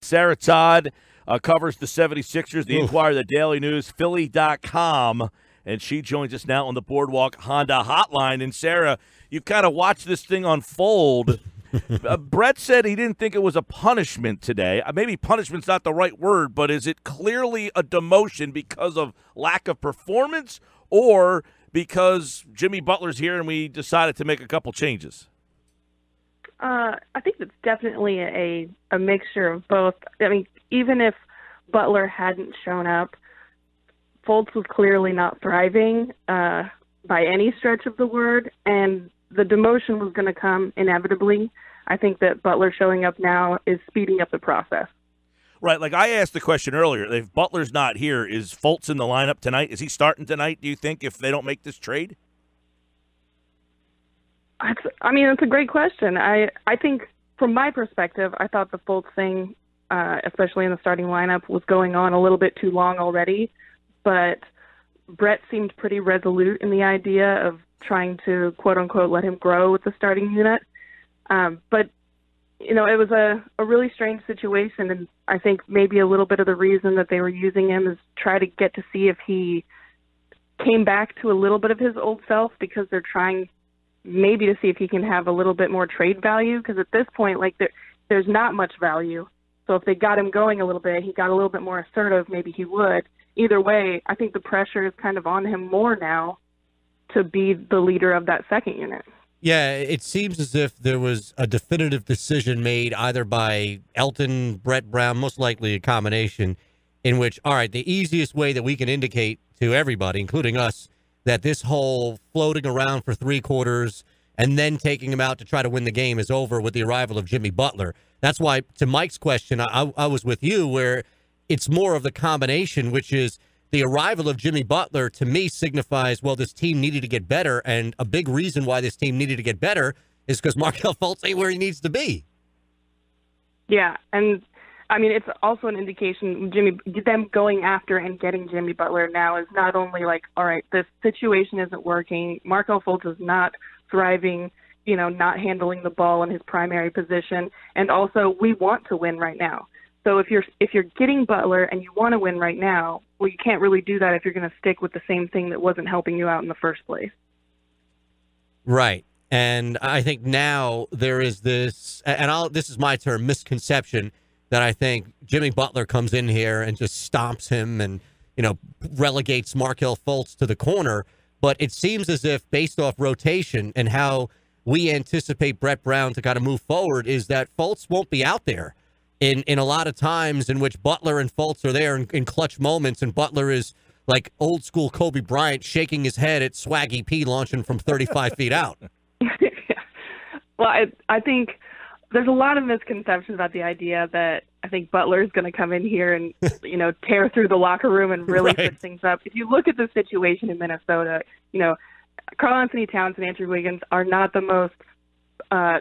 Sarah Todd covers the 76ers, the Inquirer, the Daily News, Philly.com, and she joins us now on the Boardwalk Honda Hotline. And, Sarah, you've kind of watched this thing unfold. Brett said he didn't think it was a punishment today. Maybe punishment's not the right word, but is it clearly a demotion because of lack of performance or because Jimmy Butler's here and we decided to make a couple changes? I think it's definitely a mixture of both. I mean, even if Butler hadn't shown up, Fultz was clearly not thriving by any stretch of the word, and the demotion was going to come inevitably. I think that Butler showing up now is speeding up the process. Right, like I asked the question earlier, if Butler's not here, is Fultz in the lineup tonight? Is he starting tonight, do you think, if they don't make this trade? I mean, it's a great question. I think from my perspective, I thought the Fultz thing, especially in the starting lineup, was going on a little bit too long already. But Brett seemed pretty resolute in the idea of trying to, quote-unquote, let him grow with the starting unit. But, you know, it was a really strange situation, and I think maybe a little bit of the reason that they were using him is try to get to see if he came back to a little bit of his old self, because they're trying maybe to see if he can have a little bit more trade value, because at this point, like, there's not much value. So if they got him going a little bit, he got a little bit more assertive, maybe he would. Either way, I think the pressure is kind of on him more now to be the leader of that second unit. Yeah, it seems as if there was a definitive decision made either by Elton, Brett Brown, most likely a combination, in which, all right, the easiest way that we can indicate to everybody, including us, that this whole floating around for three quarters and then taking him out to try to win the game is over with the arrival of Jimmy Butler. That's why, to Mike's question, I was with you, where it's more of the combination, which is the arrival of Jimmy Butler, to me, signifies, well, this team needed to get better, and a big reason why this team needed to get better is because Markelle Fultz ain't where he needs to be. Yeah, and I mean, it's also an indication them going after and getting Jimmy Butler now is not only like, all right, this situation isn't working, Markelle Fultz is not thriving, you know, not handling the ball in his primary position, and also we want to win right now. So if you're getting Butler and you want to win right now, well, you can't really do that if you're going to stick with the same thing that wasn't helping you out in the first place. Right. And I think now there is this, and this is my term, misconception, that I think Jimmy Butler comes in here and just stomps him and, you know, relegates Markelle Fultz to the corner. But it seems as if, based off rotation and how we anticipate Brett Brown to kind of move forward, is that Fultz won't be out there in a lot of times in which Butler and Fultz are there in clutch moments, and Butler is like old school Kobe Bryant shaking his head at Swaggy P launching from 35 feet out. Well, I think there's a lot of misconceptions about the idea that I think Butler is going to come in here and, you know, tear through the locker room and really put things up. If you look at the situation in Minnesota, you know, Karl-Anthony Towns and Andrew Wiggins are not the most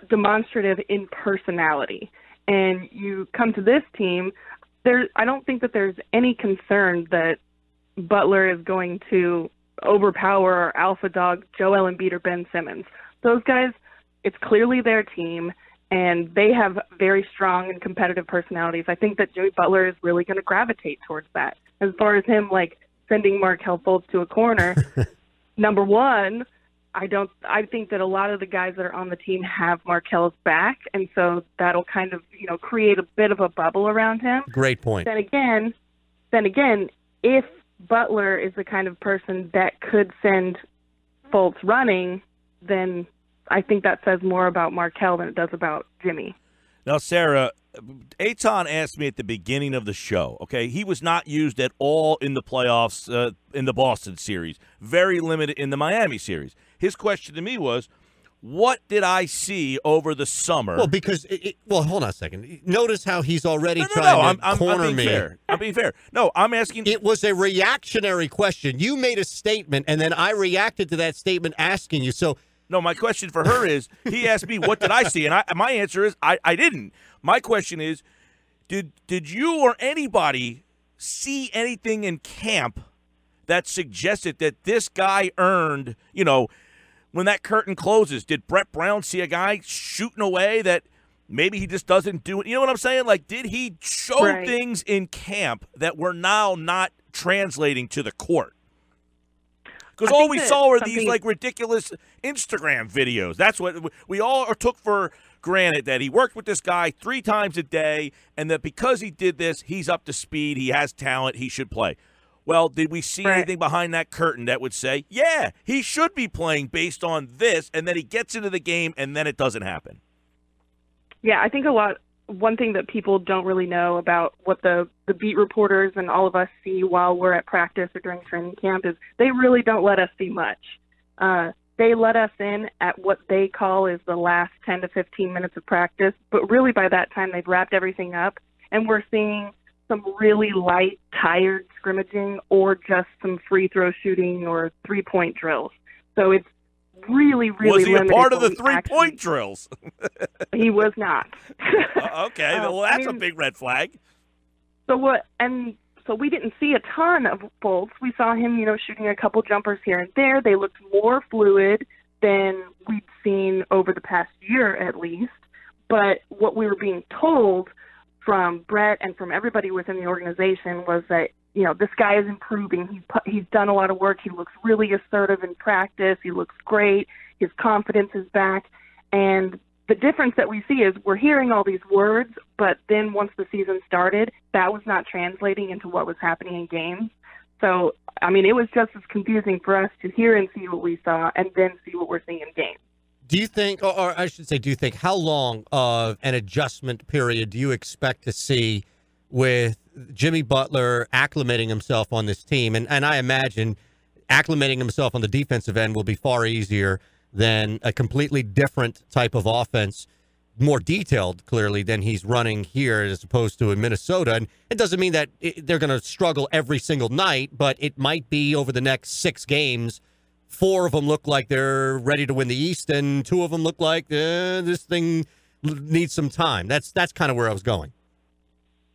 demonstrative in personality. And you come to this team, I don't think that there's any concern that Butler is going to overpower or alpha dog Joel Embiid or Ben Simmons. Those guys, it's clearly their team, and they have very strong and competitive personalities. I think that Jimmy Butler is really going to gravitate towards that. As far as him, like, sending Markelle Fultz to a corner, number one, I think that a lot of the guys that are on the team have Markelle's back, and so that'll kind of, you know, create a bit of a bubble around him. Great point. Then again, if Butler is the kind of person that could send Fultz running, then I think that says more about Markelle than it does about Jimmy. Now, Sarah, Eitan asked me at the beginning of the show, okay, he was not used at all in the playoffs in the Boston series, very limited in the Miami series. His question to me was, what did I see over the summer? Well, because, hold on a second. Notice how he's already trying to corner me. I'm being fair. No, I'm asking. It was a reactionary question. You made a statement, and then I reacted to that statement asking you. So, no, my question for her is, he asked me, what did I see? And my answer is, I didn't. My question is, did you or anybody see anything in camp that suggested that this guy earned, you know, when that curtain closes, did Brett Brown see a guy shooting away that maybe he just doesn't do it. You know what I'm saying? Like, did he show things in camp that were now not translating to the court? Because all we saw were these, like, ridiculous Instagram videos. That's what we all took for granted, that he worked with this guy 3 times a day, and that because he did this, he's up to speed, he has talent, he should play. Well, did we see anything behind that curtain that would say, yeah, he should be playing based on this, and then he gets into the game, and then it doesn't happen? Yeah, I think one thing that people don't really know about what the beat reporters and all of us see while we're at practice or during training camp is they really don't let us see much. They let us in at what they call is the last 10 to 15 minutes of practice, but really by that time they've wrapped everything up, and we're seeing some really light, tired scrimmaging or just some free throw shooting or three-point drills. So it's really, really Was he a part of the three-point drills? He was not. Okay, well, that's a big red flag. So we didn't see a ton of Fultz. We saw him, shooting a couple jumpers here and there. They looked more fluid than we'd seen over the past year, at least. But what we were being told from Brett and from everybody within the organization was that, this guy is improving. He's done a lot of work. He looks really assertive in practice. He looks great. His confidence is back. And the difference that we see is we're hearing all these words, but then once the season started, that was not translating into what was happening in games. So, it was just as confusing for us to hear and see what we saw and then see what we're seeing in games. Do you think, or I should say, how long of an adjustment period do you expect to see with Jimmy Butler acclimating himself on this team? And I imagine acclimating himself on the defensive end will be far easier than a completely different type of offense, more detailed, clearly, than he's running here as opposed to in Minnesota. And it doesn't mean that they're going to struggle every single night, but it might be over the next 6 games. 4 of them look like they're ready to win the East, and 2 of them look like this thing needs some time. That's kind of where I was going.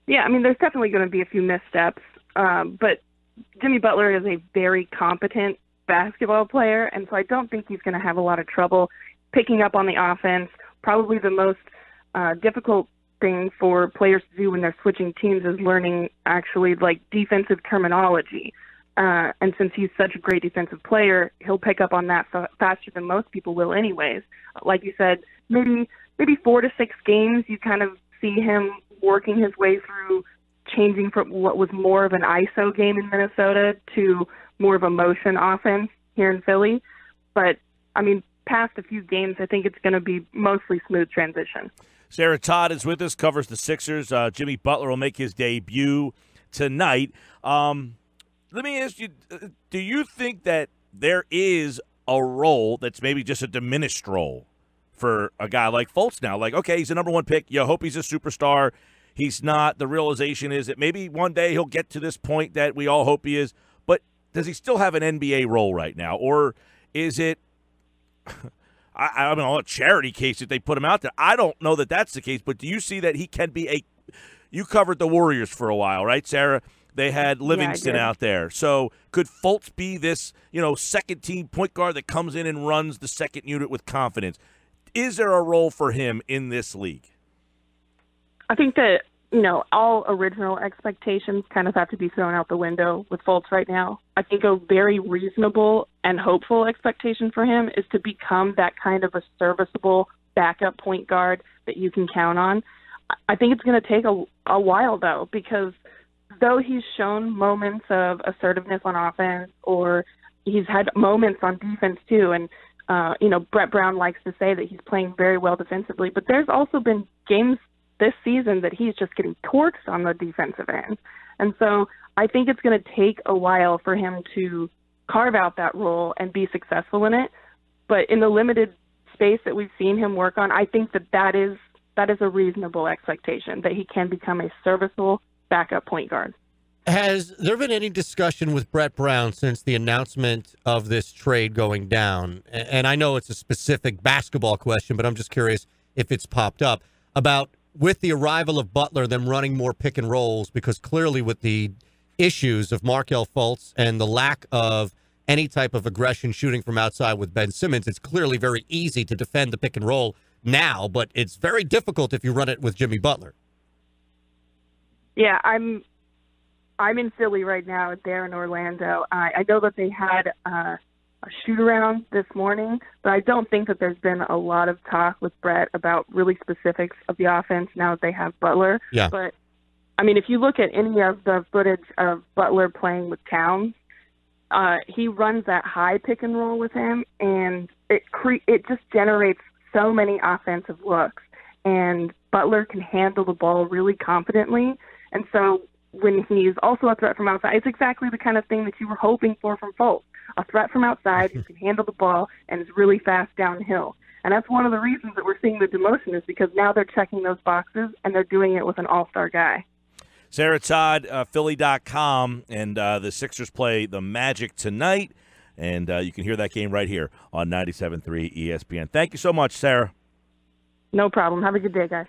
Yeah, there's definitely going to be a few missteps, but Jimmy Butler is a very competent basketball player, and so I don't think he's going to have a lot of trouble picking up on the offense. Probably the most difficult thing for players to do when they're switching teams is learning actually like defensive terminology. And since he's such a great defensive player, he'll pick up on that faster than most people will anyways. Like you said, maybe 4 to 6 games, you kind of see him working his way through changing from what was more of an ISO game in Minnesota to more of a motion offense here in Philly. But, past a few games, I think it's going to be mostly smooth transition. Sarah, Todd is with us, covers the Sixers. Jimmy Butler will make his debut tonight. Let me ask you, do you think that there is a role that's maybe just a diminished role for a guy like Fultz now? Like, okay, he's the number 1 pick. You hope he's a superstar. He's not. The realization is that maybe one day he'll get to this point that we all hope he is. But does he still have an NBA role right now? Or is it, I don't know, a charity case if they put him out there? I don't know that that's the case. But do you see that he can be you covered the Warriors for a while, right, Sarah? They had Livingston out there. So could Fultz be this, second-team point guard that comes in and runs the second unit with confidence? Is there a role for him in this league? I think that, all original expectations kind of have to be thrown out the window with Fultz right now. I think a very reasonable and hopeful expectation for him is to become that kind of a serviceable backup point guard that you can count on. I think it's going to take a while, though, because though he's shown moments of assertiveness on offense, or he's had moments on defense too, and Brett Brown likes to say that he's playing very well defensively, but there's also been games this season that he's just getting torched on the defensive end. And so I think it's going to take a while for him to carve out that role and be successful in it. But in the limited space that we've seen him work on, I think that is a reasonable expectation, that he can become a serviceable backup point guard. Has there been any discussion with Brett Brown since the announcement of this trade going down? And I know it's a specific basketball question, but I'm just curious if it's popped up about, with the arrival of Butler, them running more pick and rolls, because clearly with the issues of Markelle Fultz and the lack of any type of aggression shooting from outside with Ben Simmons, it's clearly very easy to defend the pick and roll now, but it's very difficult if you run it with Jimmy Butler. Yeah, I'm in Philly right now. They're in Orlando. I know that they had a shoot-around this morning, but I don't think that there's been a lot of talk with Brett about really specifics of the offense now that they have Butler. Yeah. But, I mean, if you look at any of the footage of Butler playing with Towns, he runs that high pick and roll with him, and it just generates so many offensive looks. And Butler can handle the ball really confidently. And so when he's also a threat from outside, it's exactly the kind of thing that you were hoping for from Fultz. A threat from outside who can handle the ball and is really fast downhill. And that's one of the reasons that we're seeing the demotion is because now they're checking those boxes and they're doing it with an all-star guy. Sarah Todd, Philly.com, and the Sixers play the Magic tonight. And you can hear that game right here on 97.3 ESPN. Thank you so much, Sarah. No problem. Have a good day, guys.